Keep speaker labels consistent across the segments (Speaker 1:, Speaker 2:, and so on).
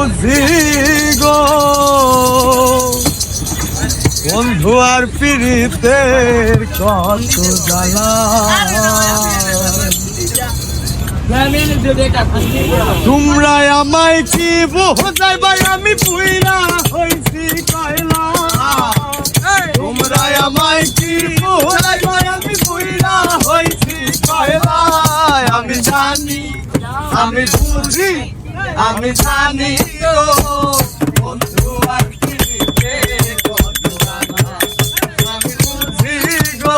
Speaker 1: বুঝি গো বন্ধু আর প্রীতের কত জ্বালা। তোমরা আমায় কি বোঝাই ভাই আমি পুইরা হইছি কয়লা। তোমরা আমায় কি বোঝাই ভাই আমি পুইরা হইছি কয়লা। আমি জানি আমি বুঝি আমি জানি গো বন্ধু আর প্রীতের কত জ্বালা। আমি বুঝি গো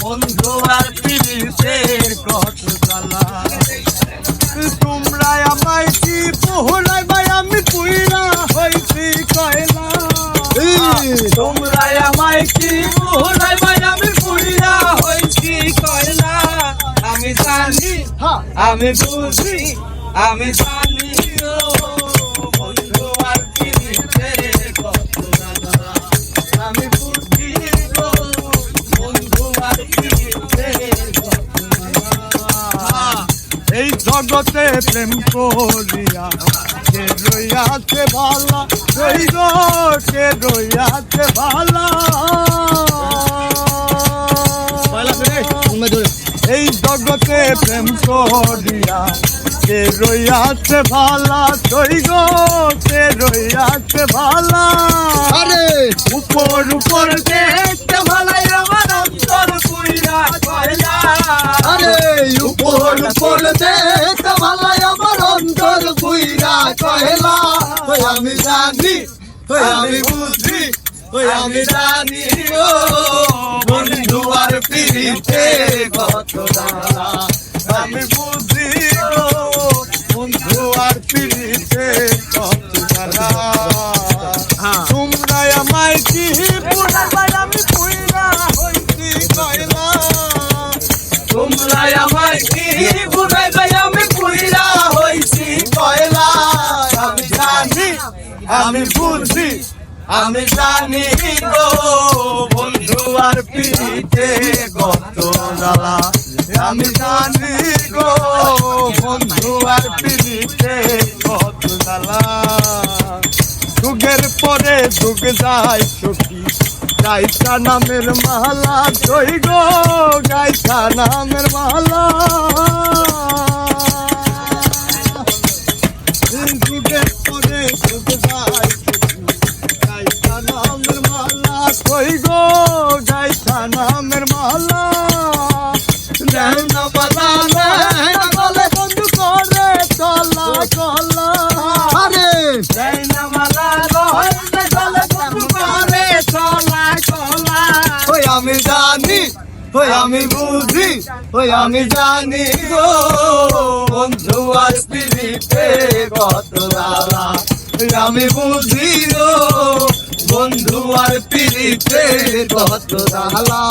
Speaker 1: বন্ধু আর প্রীতের কত জ্বালা। তোমরা আমায় কি পোহলাই ভাই আমি পুইরা হইছি কয়লা। তোমরা আমায় কি পোহলাই ভাই আমি পুইরা হইছি কয়লা। আমি জানি আমি বুঝি আমি জানি গো বন্ধু আর প্রীতের কত জ্বালা। আমি বুঝি গো বন্ধু আর প্রীতের কত জ্বালা। এই জগতে প্রেম করিয়া কে রইয়াছে ভালা। ওই গো কে রইয়াছে ভালা। এই জগতে প্রেম করিয়া কে রইয়াছে ভালা। ওই গো কে রইয়াছে ভালা। আরে উপর উপর দেখতে ভালাই আমার অন্তর পুইরা কয়লা। আরে উপর উপর দেখতে ভালাই আমার অন্তর পুইরা কয়লা। আমি জানি আমি বুঝি আমি জানি গো বন্ধু আর প্রীতের কত জ্বালা। আমি বুঝি গো বন্ধু আর প্রীতের কত জ্বালা। তোমরা আমায় কি বুঝাই আমি পুইরা হইছি কয়লা। তোমরা আমায় কি বুঝাই ভাই আমি পুইরা হইছি কয়লা। আমি জানি আমি বুঝি আমি জানি গো বন্ধু আর প্রীতের কত জ্বালা। আমি জানি গো বন্ধু আর প্রীতের কত জ্বালা। যুগের পরে যুগ যায় সখী গাইছা নামের মালা। জয় গো গাইছা নামের মালা। যুগের পরে যুগ যায় গাইছা নামের মালা। কই গো গাইছা নামের মালা। বলে বন্ধু করে চলা চলা। আরে আমি জানি আমি বুঝি আমি জানি গো বন্ধু আর প্রীতের কত জ্বালা। আমি বুঝি গো বন্ধু আর প্রীতের কত জ্বালা।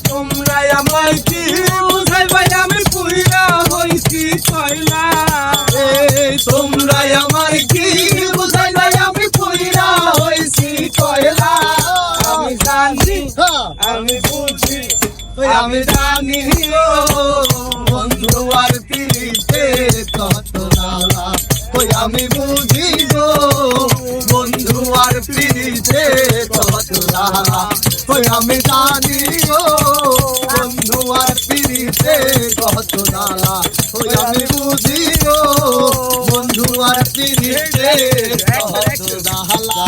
Speaker 1: তোমরা আমায় কি বুঝাই ভাই আমি পুইরা হইছি কয়লা। তোমরা আমায় কি বুঝাই ভাই আমি পুইরা হইছি কয়লা। আমি জানি আমি বুঝি আমি জানি গো বন্ধু আর প্রীতের কত জ্বালা। আমি বুঝি গো বন্ধু আর প্রীতের কত জ্বালা। আমি জানি গো বন্ধু আর প্রীতের কত জ্বালা। আমি বুঝি গো বন্ধু আর প্রীতের কত জ্বালা।